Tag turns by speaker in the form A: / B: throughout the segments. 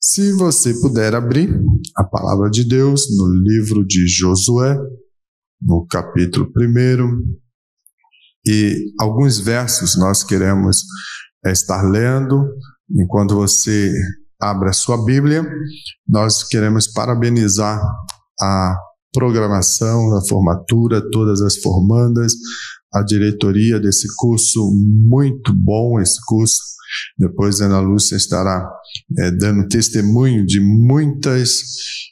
A: Se você puder abrir a palavra de Deus no livro de Josué, no capítulo 1, e alguns versos nós queremos estar lendo. Enquanto você abre a sua Bíblia, nós queremos parabenizar a programação, a formatura, todas as formandas, a diretoria desse curso, muito bom esse curso. Depois a Ana Lúcia estará dando testemunho de muitas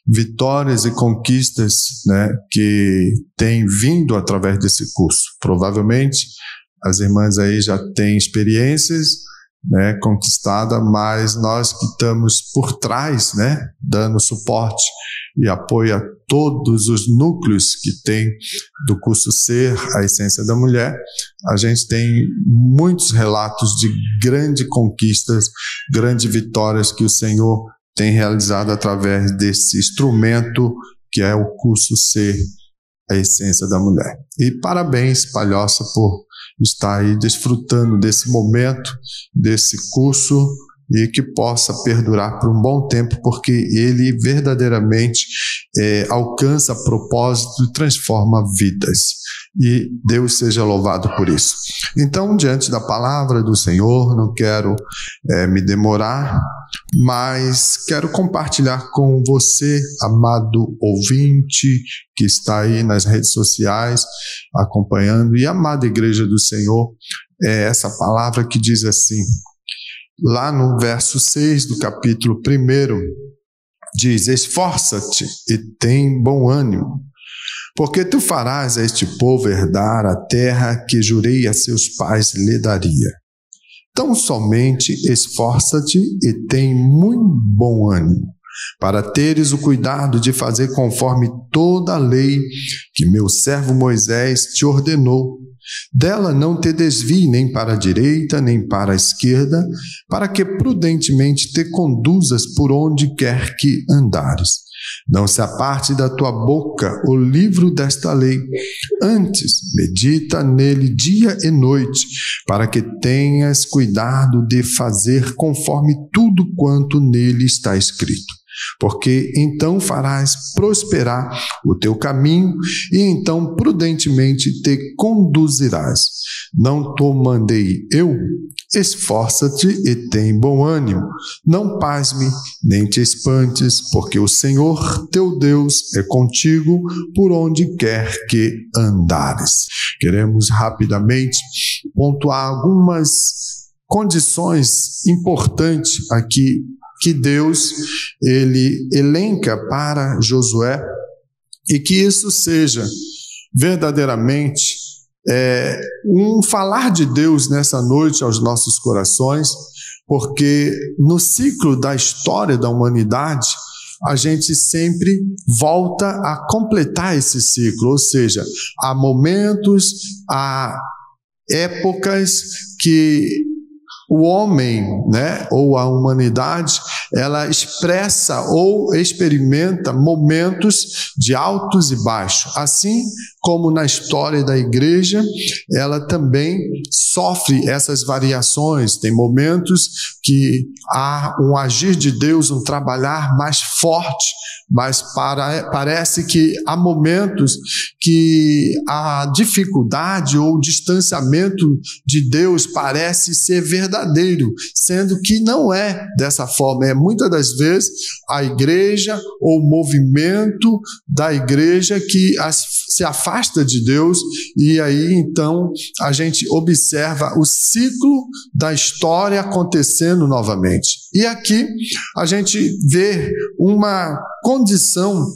A: vitórias e conquistas, né, que tem vindo através desse curso. Provavelmente as irmãs aí já têm experiências, né, conquistada, mas nós que estamos por trás, né, dando suporte e apoio a todos os núcleos que tem do curso Ser, a Essência da Mulher, a gente tem muitos relatos de grandes conquistas, grandes vitórias que o Senhor tem realizado através desse instrumento que é o curso Ser, a Essência da Mulher. E parabéns, Palhoça, por estar aí desfrutando desse momento, desse curso, e que possa perdurar por um bom tempo, porque ele verdadeiramente alcança propósito e transforma vidas. E Deus seja louvado por isso. Então, diante da palavra do Senhor, não quero me demorar, mas quero compartilhar com você, amado ouvinte, que está aí nas redes sociais acompanhando, e amada Igreja do Senhor, essa palavra que diz assim, lá no verso 6 do capítulo 1, diz: esforça-te e tem bom ânimo, porque tu farás a este povo herdar a terra que jurei a seus pais lhe daria. Tão somente esforça-te e tem muito bom ânimo, para teres o cuidado de fazer conforme toda a lei que meu servo Moisés te ordenou. Dela não te desvie nem para a direita, nem para a esquerda, para que prudentemente te conduzas por onde quer que andares. Não se aparte da tua boca o livro desta lei, antes medita nele dia e noite, para que tenhas cuidado de fazer conforme tudo quanto nele está escrito. Porque então farás prosperar o teu caminho e então prudentemente te conduzirás. Não te mandei eu? Esforça-te e tem bom ânimo. Não pasme, nem te espantes, porque o Senhor teu Deus é contigo por onde quer que andares. Queremos rapidamente pontuar algumas condições importantes aqui que Deus ele elenca para Josué, e que isso seja verdadeiramente um falar de Deus nessa noite aos nossos corações, porque no ciclo da história da humanidade, a gente sempre volta a completar esse ciclo, ou seja, há momentos, há épocas que o homem, né, ou a humanidade, ela expressa ou experimenta momentos de altos e baixos. Assim como na história da igreja, ela também sofre essas variações. Tem momentos que há um agir de Deus, um trabalhar mais forte, mas parece que há momentos que a dificuldade ou o distanciamento de Deus parece ser verdadeiro, sendo que não é dessa forma. Muitas das vezes a igreja ou o movimento da igreja que se afasta de Deus, e aí então a gente observa o ciclo da história acontecendo novamente. E aqui a gente vê uma condição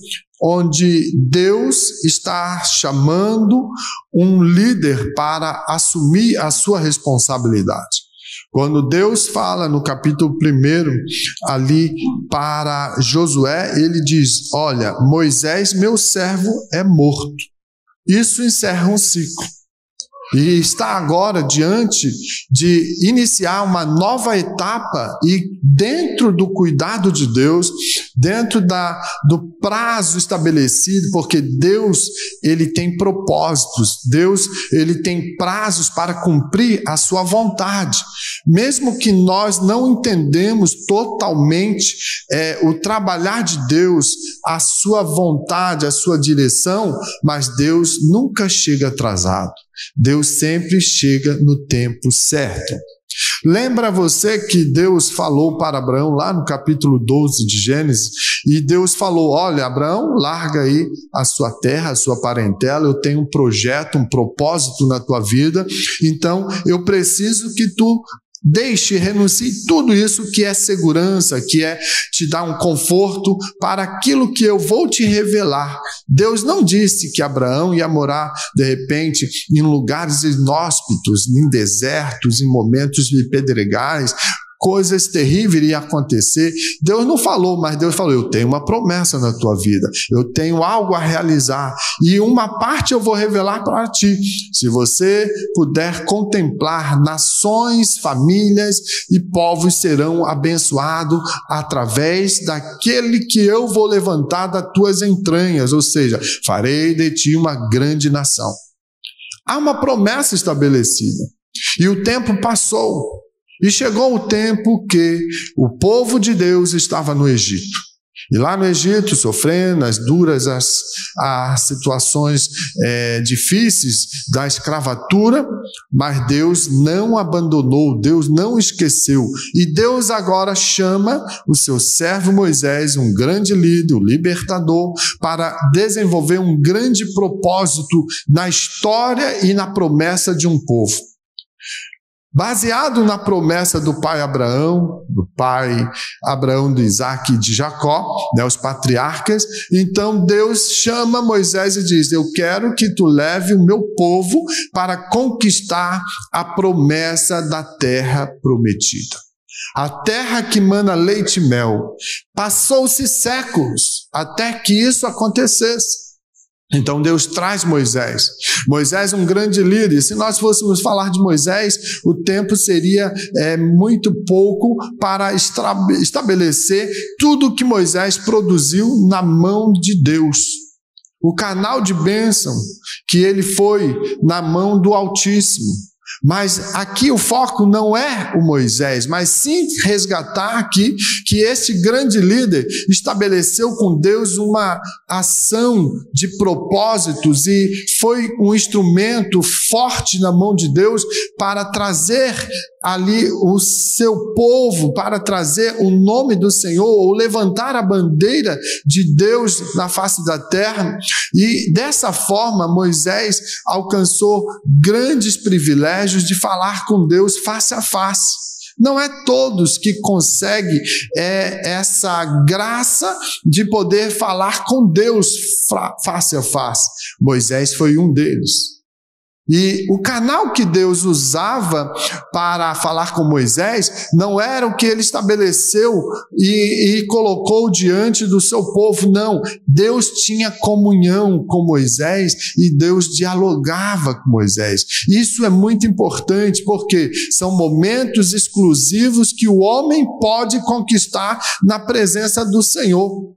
A: onde Deus está chamando um líder para assumir a sua responsabilidade. Quando Deus fala no capítulo 1 ali para Josué, ele diz: olha, Moisés, meu servo, é morto. Isso encerra um ciclo. E está agora diante de iniciar uma nova etapa, e dentro do cuidado de Deus, dentro do prazo estabelecido, porque Deus, ele tem propósitos, Deus, ele tem prazos para cumprir a sua vontade. Mesmo que nós não entendemos totalmente o trabalhar de Deus, a sua vontade, a sua direção, mas Deus nunca chega atrasado. Deus sempre chega no tempo certo. Lembra você que Deus falou para Abraão lá no capítulo 12 de Gênesis, e Deus falou: olha, Abraão, larga aí a sua terra, a sua parentela, eu tenho um projeto, um propósito na tua vida, então eu preciso que tu renuncie tudo isso que é segurança, que é te dar um conforto para aquilo que eu vou te revelar. Deus não disse que Abraão ia morar, de repente, em lugares inóspitos, em desertos, em momentos de pedregais, coisas terríveis iriam acontecer. Deus não falou, mas Deus falou: eu tenho uma promessa na tua vida, eu tenho algo a realizar, e uma parte eu vou revelar para ti. Se você puder contemplar, nações, famílias e povos serão abençoados através daquele que eu vou levantar das tuas entranhas, ou seja, farei de ti uma grande nação. Há uma promessa estabelecida, e o tempo passou. E chegou o tempo que o povo de Deus estava no Egito. E lá no Egito, sofrendo as duras as situações difíceis da escravatura, mas Deus não abandonou, Deus não esqueceu. E Deus agora chama o seu servo Moisés, um grande líder, um libertador, para desenvolver um grande propósito na história e na promessa de um povo. Baseado na promessa do pai Abraão, do Isaac e de Jacó, os patriarcas, então Deus chama Moisés e diz: eu quero que tu leve o meu povo para conquistar a promessa da terra prometida. A terra que mana leite e mel. Passou-se séculos até que isso acontecesse. Então Deus traz Moisés. Moisés é um grande líder. Se nós fôssemos falar de Moisés, o tempo seria muito pouco para estabelecer tudo que Moisés produziu na mão de Deus. O canal de bênção que ele foi na mão do Altíssimo. Mas aqui o foco não é o Moisés, mas sim resgatar aqui que esse grande líder estabeleceu com Deus uma ação de propósitos e foi um instrumento forte na mão de Deus para trazer ali o seu povo, para trazer o nome do Senhor, ou levantar a bandeira de Deus na face da terra. E dessa forma Moisés alcançou grandes privilégios de falar com Deus face a face. Não é todos que conseguem essa graça de poder falar com Deus face a face. Moisés foi um deles. E o canal que Deus usava para falar com Moisés não era o que ele estabeleceu e colocou diante do seu povo, não. Deus tinha comunhão com Moisés e Deus dialogava com Moisés. Isso é muito importante porque são momentos exclusivos que o homem pode conquistar na presença do Senhor.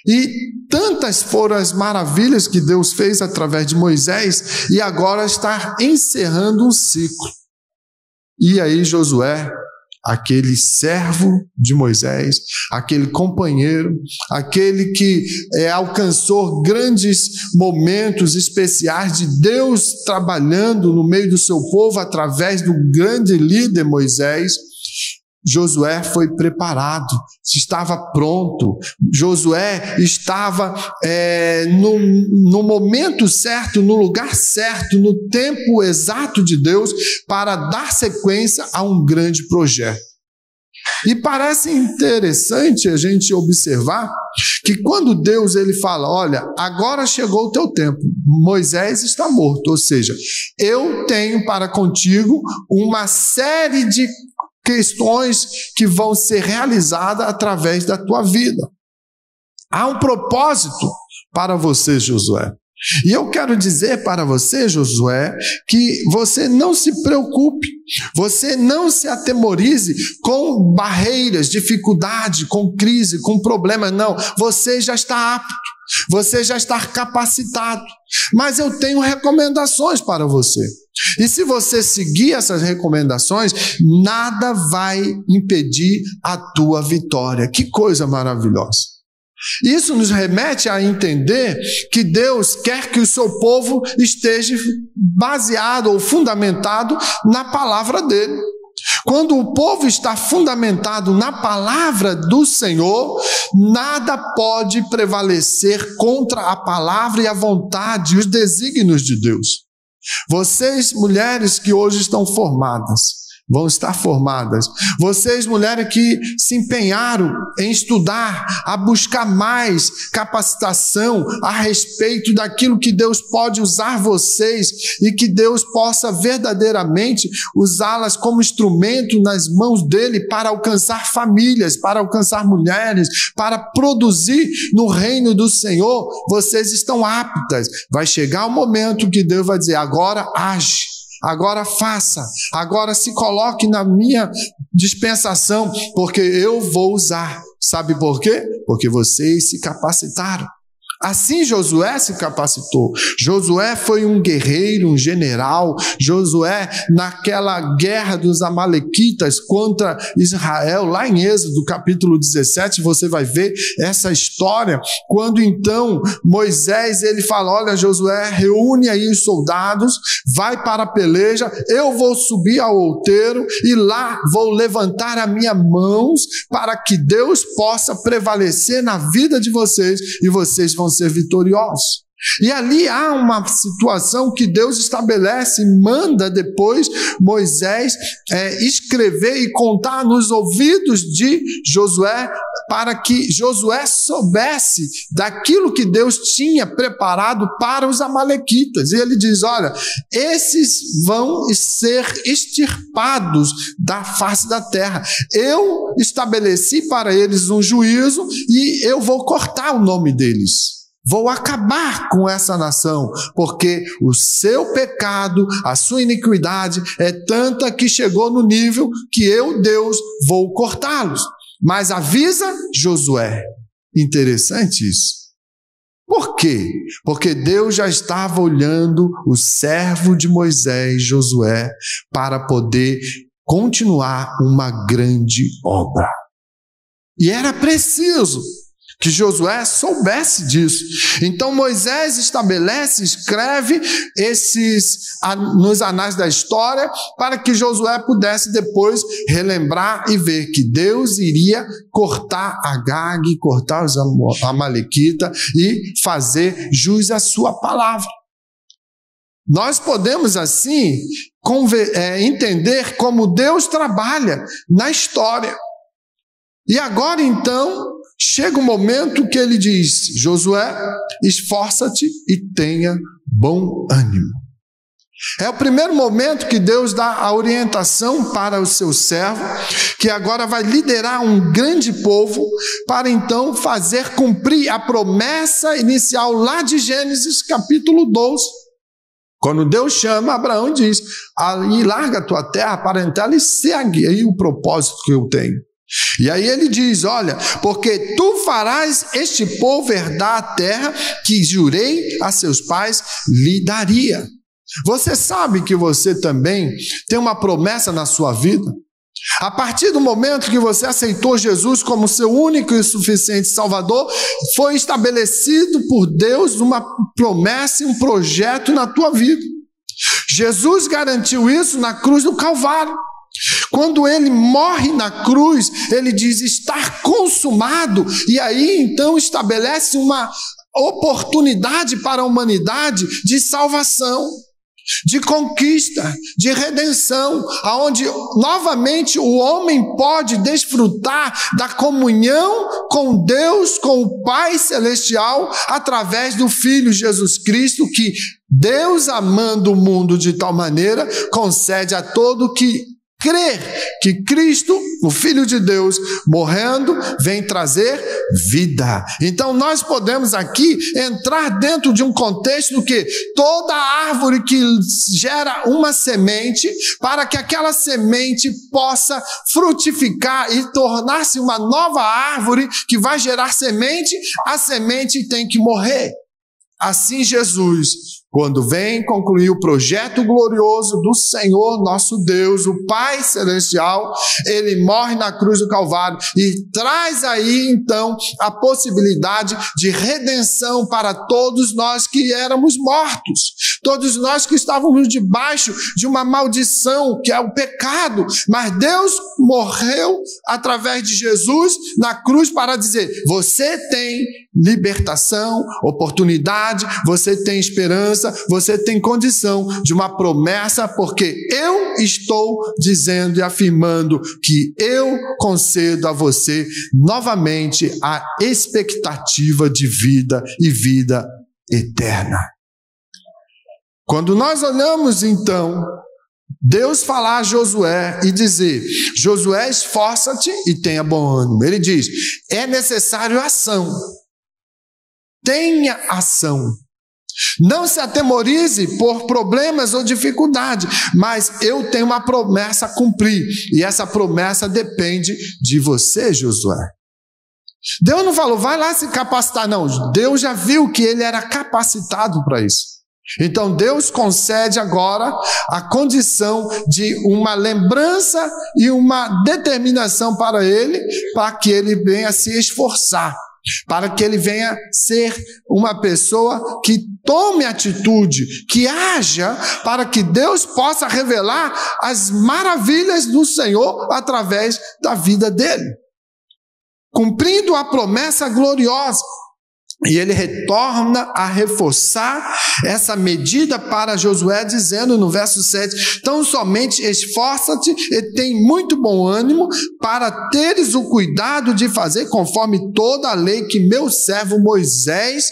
A: E tantas foram as maravilhas que Deus fez através de Moisés, e agora está encerrando um ciclo. E aí Josué, aquele servo de Moisés, aquele companheiro, aquele que alcançou grandes momentos especiais de Deus trabalhando no meio do seu povo através do grande líder Moisés, Josué foi preparado, estava pronto. Josué estava no momento certo, no lugar certo, no tempo exato de Deus para dar sequência a um grande projeto. E parece interessante a gente observar que quando Deus ele fala: olha, agora chegou o teu tempo, Moisés está morto, ou seja, eu tenho para contigo uma série de questões que vão ser realizadas através da tua vida. Há um propósito para você, Josué. E eu quero dizer para você, Josué, que você não se preocupe, você não se atemorize com barreiras, dificuldade, com crise, com problemas, não. Você já está apto, você já está capacitado. Mas eu tenho recomendações para você. E se você seguir essas recomendações, nada vai impedir a tua vitória. Que coisa maravilhosa! Isso nos remete a entender que Deus quer que o seu povo esteja baseado ou fundamentado na palavra dele. Quando o povo está fundamentado na palavra do Senhor, nada pode prevalecer contra a palavra e a vontade e os desígnios de Deus. Vocês, mulheres que hoje estão formadas, vão estar formadas. Vocês, mulheres que se empenharam em estudar, a buscar mais capacitação a respeito daquilo que Deus pode usar vocês e que Deus possa verdadeiramente usá-las como instrumento nas mãos dele para alcançar famílias, para alcançar mulheres, para produzir no reino do Senhor. Vocês estão aptas. Vai chegar o momento que Deus vai dizer: agora age. Agora faça, agora se coloque na minha dispensação, porque eu vou usar. Sabe por quê? Porque vocês se capacitaram. Assim Josué se capacitou. Josué foi um guerreiro, um general. Josué, naquela guerra dos amalequitas contra Israel, lá em Êxodo capítulo 17, você vai ver essa história, quando então Moisés, ele fala: olha, Josué, reúne aí os soldados, vai para a peleja, eu vou subir ao outeiro e lá vou levantar as minhas mãos para que Deus possa prevalecer na vida de vocês e vocês vão ser vitoriosos. E ali há uma situação que Deus estabelece e manda depois Moisés escrever e contar nos ouvidos de Josué, para que Josué soubesse daquilo que Deus tinha preparado para os amalequitas. E ele diz: olha, esses vão ser extirpados da face da terra. Eu estabeleci para eles um juízo e eu vou cortar o nome deles. Vou acabar com essa nação, porque o seu pecado, a sua iniquidade é tanta que chegou no nível que eu, Deus, vou cortá-los. Mas avisa Josué. Interessante isso. Por quê? Porque Deus já estava olhando o servo de Moisés, Josué, para poder continuar uma grande obra. E era preciso que Josué soubesse disso. Então Moisés estabelece, escreve nos anais da história, para que Josué pudesse depois relembrar e ver que Deus iria cortar Agag, cortar os amalequitas e fazer jus à sua palavra. Nós podemos assim entender como Deus trabalha na história. E agora então chega o momento que ele diz: Josué, esforça-te e tenha bom ânimo. É o primeiro momento que Deus dá a orientação para o seu servo, que agora vai liderar um grande povo, para então fazer cumprir a promessa inicial lá de Gênesis capítulo 12. Quando Deus chama Abraão e diz: ali larga a tua terra, parentela e segue aí o propósito que eu tenho. E aí ele diz: olha, porque tu farás este povo herdar a terra que jurei a seus pais lhe daria. Você sabe que você também tem uma promessa na sua vida? A partir do momento que você aceitou Jesus como seu único e suficiente Salvador, foi estabelecido por Deus uma promessa e um projeto na tua vida. Jesus garantiu isso na cruz do Calvário. Quando ele morre na cruz, ele diz: está consumado. E aí então estabelece uma oportunidade para a humanidade de salvação, de conquista, de redenção, aonde novamente o homem pode desfrutar da comunhão com Deus, com o Pai Celestial, através do Filho Jesus Cristo, que Deus, amando o mundo de tal maneira, concede a todo que crer que Cristo, o Filho de Deus, morrendo, vem trazer vida. Então nós podemos aqui entrar dentro de um contexto que toda árvore que gera uma semente, para que aquela semente possa frutificar e tornar-se uma nova árvore que vai gerar semente, a semente tem que morrer. Assim Jesus, quando vem concluir o projeto glorioso do Senhor nosso Deus, o Pai Celestial, ele morre na cruz do Calvário e traz aí então a possibilidade de redenção para todos nós que éramos mortos, todos nós que estávamos debaixo de uma maldição que é o pecado, mas Deus morreu através de Jesus na cruz para dizer: você tem libertação, oportunidade, você tem esperança, você tem condição de uma promessa, porque eu estou dizendo e afirmando que eu concedo a você novamente a expectativa de vida e vida eterna. Quando nós olhamos então Deus falar a Josué e dizer: Josué, esforça-te e tenha bom ânimo. Ele diz: é necessário ação. Tenha ação. Não se atemorize por problemas ou dificuldade, mas eu tenho uma promessa a cumprir, e essa promessa depende de você, Josué. Deus não falou, vai lá se capacitar, não. Deus já viu que ele era capacitado para isso. Então Deus concede agora a condição de uma lembrança e uma determinação para ele, para que ele venha se esforçar, para que ele venha ser uma pessoa que tome atitude, que haja, para que Deus possa revelar as maravilhas do Senhor através da vida dele, cumprindo a promessa gloriosa. E ele retorna a reforçar essa medida para Josué, dizendo no verso 7, tão somente esforça-te e tem muito bom ânimo para teres o cuidado de fazer conforme toda a lei que meu servo Moisés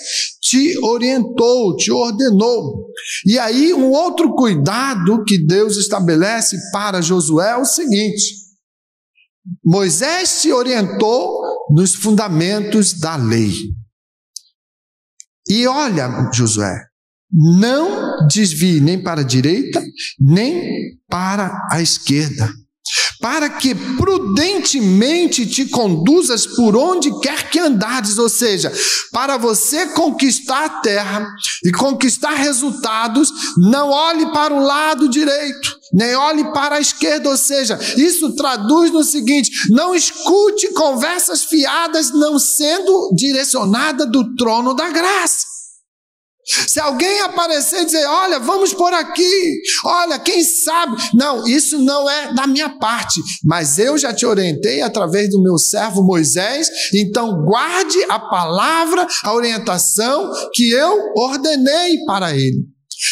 A: te orientou, te ordenou. E aí um outro cuidado que Deus estabelece para Josué é o seguinte: Moisés te orientou nos fundamentos da lei. E olha, Josué, não desvie nem para a direita, nem para a esquerda, para que prudentemente te conduzas por onde quer que andares, ou seja, para você conquistar a terra e conquistar resultados, não olhe para o lado direito, nem olhe para a esquerda, ou seja, isso traduz no seguinte: não escute conversas fiadas não sendo direcionada do trono da graça. Se alguém aparecer e dizer, olha, vamos por aqui, olha, quem sabe, não, isso não é da minha parte, mas eu já te orientei através do meu servo Moisés, então guarde a palavra, a orientação que eu ordenei para ele.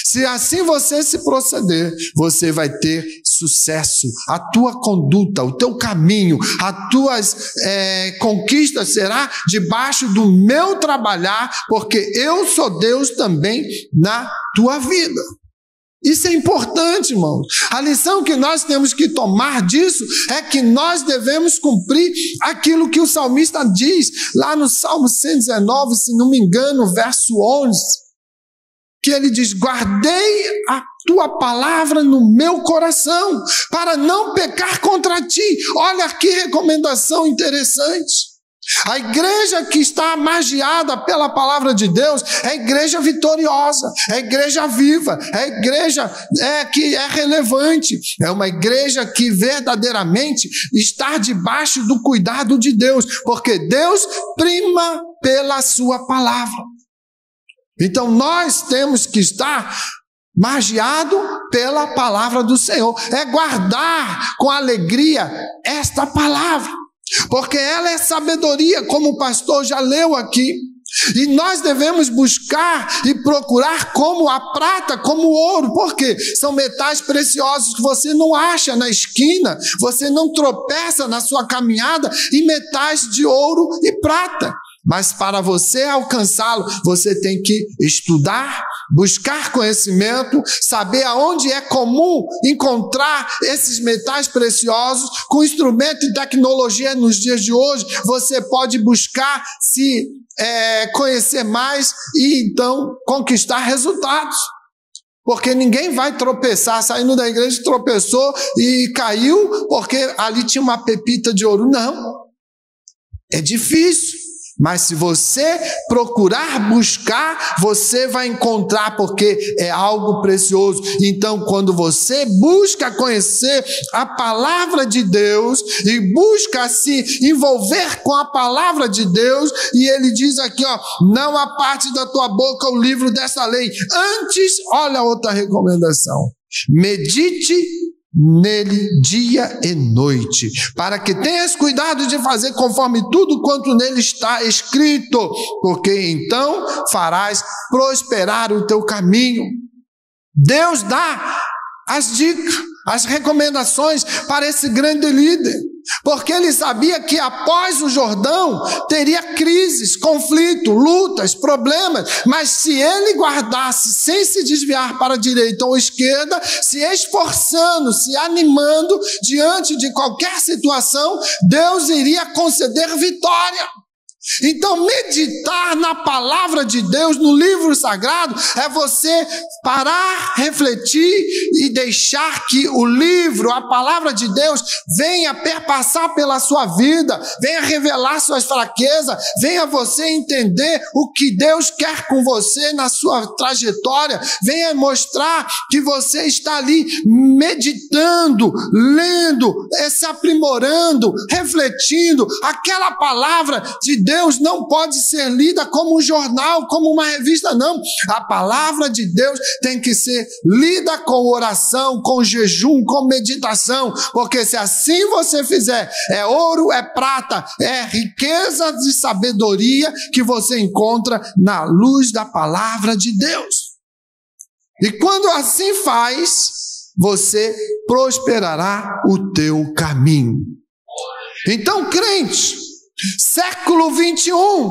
A: Se assim você se proceder, você vai ter sucesso. A tua conduta, o teu caminho, as tuas conquistas será debaixo do meu trabalhar, porque eu sou Deus também na tua vida. Isso é importante, irmãos. A lição que nós temos que tomar disso é que nós devemos cumprir aquilo que o salmista diz lá no Salmo 119, se não me engano, verso 11. Que ele diz, guardei a tua palavra no meu coração, para não pecar contra ti. Olha que recomendação interessante. A igreja que está margeada pela palavra de Deus é a igreja vitoriosa, é a igreja viva, é a igreja que é relevante, é uma igreja que verdadeiramente está debaixo do cuidado de Deus, porque Deus prima pela sua palavra. Então nós temos que estar margeado pela palavra do Senhor, é guardar com alegria esta palavra, porque ela é sabedoria, como o pastor já leu aqui, e nós devemos buscar e procurar como a prata, como o ouro, porque são metais preciosos que você não acha na esquina, você não tropeça na sua caminhada em metais de ouro e prata. Mas para você alcançá-lo, você tem que estudar, buscar conhecimento, saber aonde é comum encontrar esses metais preciosos. Com instrumento e tecnologia nos dias de hoje, você pode buscar se conhecer mais e então conquistar resultados. Porque ninguém vai tropeçar, saindo da igreja, tropeçou e caiu porque ali tinha uma pepita de ouro. Não. É difícil. Mas se você procurar buscar, você vai encontrar, porque é algo precioso. Então, quando você busca conhecer a palavra de Deus e busca se envolver com a palavra de Deus, e ele diz aqui, não aparte da tua boca o livro dessa lei. Antes, olha outra recomendação. Medite nele dia e noite, para que tenhas cuidado de fazer conforme tudo quanto nele está escrito, porque então farás prosperar o teu caminho. Deus dá as dicas, as recomendações para esse grande líder, porque ele sabia que após o Jordão teria crises, conflito, lutas, problemas, mas se ele guardasse sem se desviar para a direita ou esquerda, se esforçando, se animando diante de qualquer situação, Deus iria conceder vitória. Então, meditar na palavra de Deus, no livro sagrado, é você parar, refletir e deixar que o livro, a palavra de Deus, venha perpassar pela sua vida, venha revelar suas fraquezas, venha você entender o que Deus quer com você na sua trajetória, venha mostrar que você está ali meditando, lendo, se aprimorando, refletindo. Aquela palavra de Deus não pode ser lida como um jornal, como uma revista, não. A palavra de Deus tem que ser lida com oração, com jejum, com meditação, porque se assim você fizer, é ouro, é prata, é riqueza de sabedoria que você encontra na luz da palavra de Deus. E quando assim faz, você prosperará o teu caminho. Então, crente, século 21,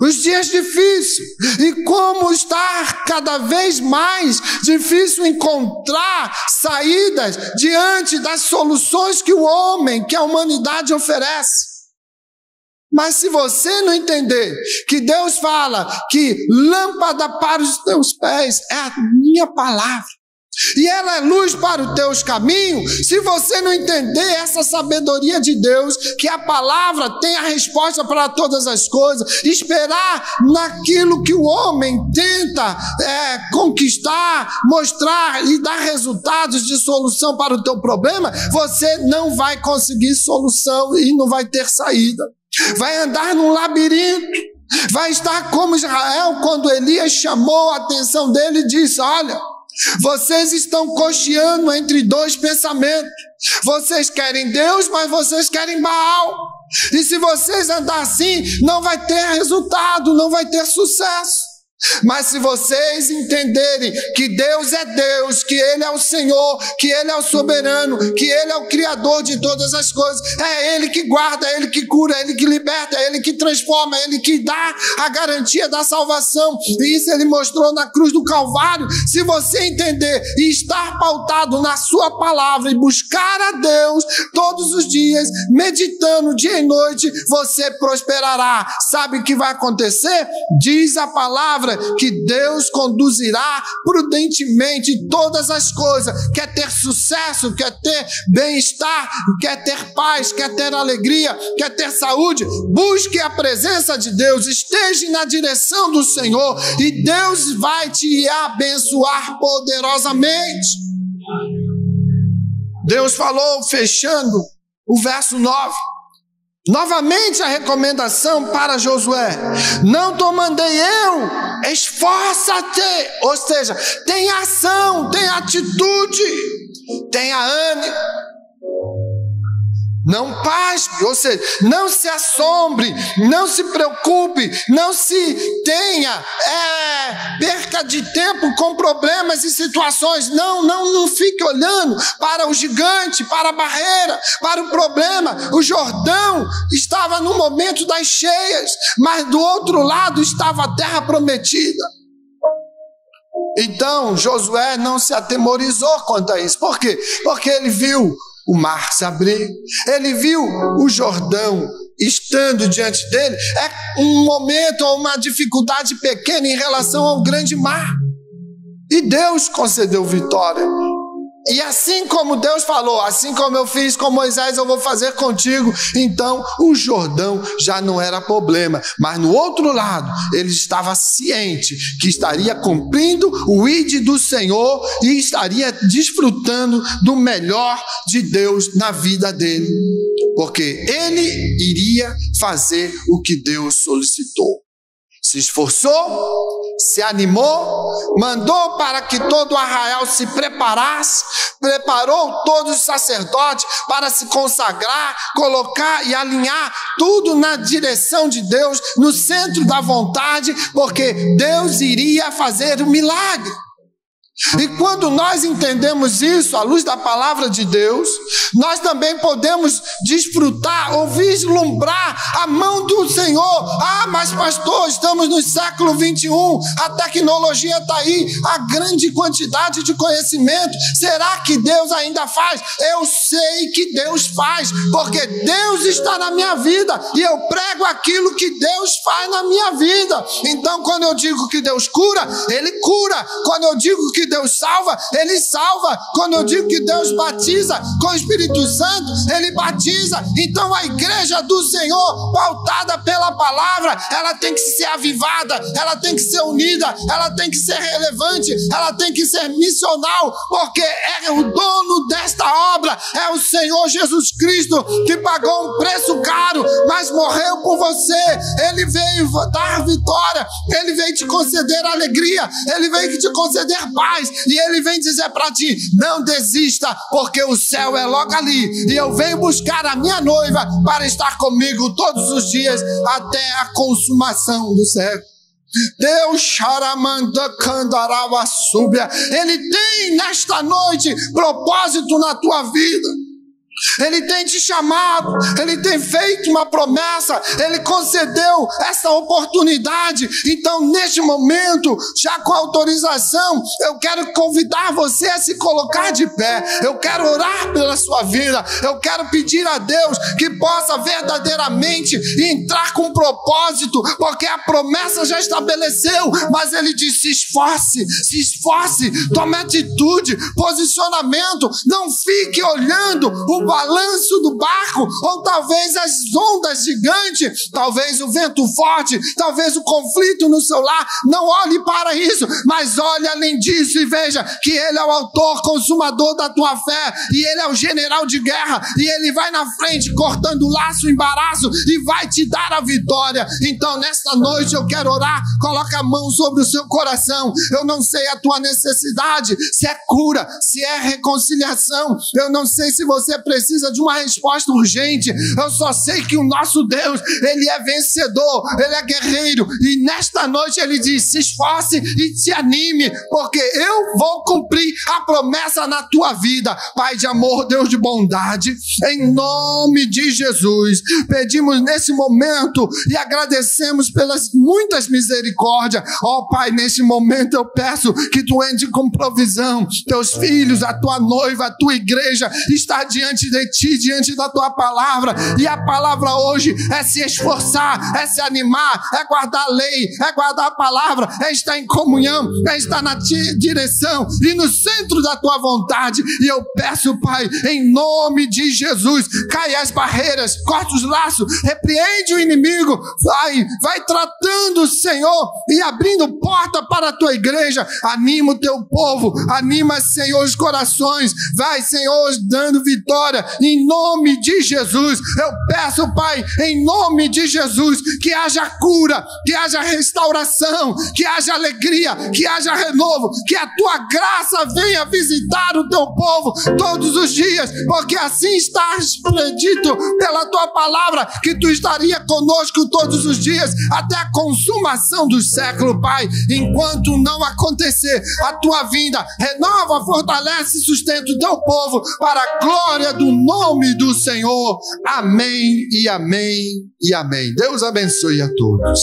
A: os dias difíceis, e como está cada vez mais difícil encontrar saídas diante das soluções que o homem, que a humanidade oferece. Mas se você não entender que Deus fala que lâmpada para os teus pés é a minha palavra, e ela é luz para os teus caminhos, se você não entender essa sabedoria de Deus, que a palavra tem a resposta para todas as coisas, esperar naquilo que o homem tenta conquistar, mostrar e dar resultados de solução para o teu problema, você não vai conseguir solução e não vai ter saída. Vai andar num labirinto, vai estar como Israel, quando Elias chamou a atenção dele e disse: olha, vocês estão cocheando entre dois pensamentos. Vocês querem Deus, mas vocês querem Baal. E se vocês andarem assim, não vai ter resultado, não vai ter sucesso. Mas se vocês entenderem que Deus é Deus, que Ele é o Senhor, que Ele é o soberano, que Ele é o Criador de todas as coisas, é Ele que guarda, é Ele que cura, é Ele que liberta, é Ele que transforma, é Ele que dá a garantia da salvação, e isso Ele mostrou na cruz do Calvário. Se você entender e estar pautado na sua palavra e buscar a Deus todos os dias, meditando dia e noite, você prosperará. Sabe o que vai acontecer? Diz a palavra que Deus conduzirá prudentemente todas as coisas. Quer ter sucesso, quer ter bem-estar, quer ter paz, quer ter alegria, quer ter saúde, busque a presença de Deus, esteja na direção do Senhor e Deus vai te abençoar poderosamente. Deus falou, fechando o verso 9, novamente a recomendação para Josué: não te mandei eu, esforça-te. Ou seja, tenha ação, tenha atitude, tenha ânimo, não pasme, ou seja, não se assombre, não se preocupe, não se tenha perca de tempo com problemas e situações. Não fique olhando para o gigante, para a barreira, para o problema. O Jordão estava no momento das cheias, mas do outro lado estava a terra prometida. Então Josué não se atemorizou quanto a isso. Por quê? Porque ele viu o mar se abrir, ele viu o Jordão estando diante dele. É um momento ou uma dificuldade pequena em relação ao grande mar. E Deus concedeu vitória. E assim como Deus falou, assim como eu fiz com Moisés, eu vou fazer contigo. Então o Jordão já não era problema. Mas no outro lado, ele estava ciente que estaria cumprindo o ID do Senhor e estaria desfrutando do melhor de Deus na vida dele. Porque ele iria fazer o que Deus solicitou. Se esforçou, se animou, mandou para que todo o arraial se preparasse, preparou todos os sacerdotes para se consagrar, colocar e alinhar tudo na direção de Deus, no centro da vontade, porque Deus iria fazer o milagre. E quando nós entendemos isso, à luz da palavra de Deus, nós também podemos desfrutar ou vislumbrar a mão do Senhor. Ah, mas pastor, estamos no século 21, a tecnologia está aí, a grande quantidade de conhecimento. Será que Deus ainda faz? Eu sei que Deus faz, porque Deus está na minha vida e eu prego aquilo que Deus faz na minha vida. Então, quando eu digo que Deus cura, Ele cura. Quando eu digo que Deus salva, Ele salva. Quando eu digo que Deus batiza com o Espírito Santo, Ele batiza. Então a igreja do Senhor, pautada pela palavra, ela tem que ser avivada, ela tem que ser unida, ela tem que ser relevante, ela tem que ser missional, porque é o dono desta obra, é o Senhor Jesus Cristo, que pagou um preço caro, mas morreu por você. Ele veio dar vitória, Ele veio te conceder alegria, Ele veio te conceder paz, e Ele vem dizer para ti: não desista, porque o céu é logo ali, e eu venho buscar a minha noiva para estar comigo todos os dias até a consumação do século. Deus charamanda candarava súbia. Ele tem nesta noite propósito na tua vida. Ele tem te chamado, Ele tem feito uma promessa, Ele concedeu essa oportunidade. Então, neste momento, já com autorização, eu quero convidar você a se colocar de pé. Eu quero orar pela sua vida. Eu quero pedir a Deus que possa verdadeiramente entrar com propósito, porque a promessa já estabeleceu, mas Ele diz: se esforce, tome atitude, posicionamento. Não fique olhando o balanço do barco, ou talvez as ondas gigantes, talvez o vento forte, talvez o conflito no seu lar. Não olhe para isso, mas olhe além disso e veja que Ele é o autor, consumador da tua fé, e Ele é o general de guerra, e Ele vai na frente cortando o laço, o embaraço, e vai te dar a vitória. Então nesta noite eu quero orar. Coloca a mão sobre o seu coração. Eu não sei a tua necessidade, se é cura, se é reconciliação. Eu não sei se você precisa de uma resposta urgente. Eu só sei que o nosso Deus, Ele é vencedor, Ele é guerreiro, e nesta noite Ele diz: se esforce e se anime, porque eu vou cumprir a promessa na tua vida. Pai de amor, Deus de bondade, em nome de Jesus, pedimos nesse momento e agradecemos pelas muitas misericórdias. Ó Pai, nesse momento eu peço que Tu entre com provisão. Teus filhos, a Tua noiva, a Tua igreja está diante de Ti, diante da Tua palavra, e a palavra hoje é se esforçar, é se animar, é guardar a lei, é guardar a palavra, é estar em comunhão, é estar na direção e no centro da Tua vontade. E eu peço, Pai, em nome de Jesus, caia as barreiras, corta os laços, repreende o inimigo, vai tratando, Senhor, e abrindo porta para a Tua igreja. Anima o Teu povo, anima, Senhor, os corações, vai, Senhor, dando vitória em nome de Jesus. Eu peço, Pai, em nome de Jesus, que haja cura, que haja restauração, que haja alegria, que haja renovo, que a Tua graça venha visitar o Teu povo todos os dias, porque assim está predito pela Tua palavra, que Tu estaria conosco todos os dias até a consumação do século. Pai, enquanto não acontecer a Tua vinda, renova, fortalece e sustenta o Teu povo para a glória do nome do Senhor. Amém e amém e amém. Deus abençoe a todos.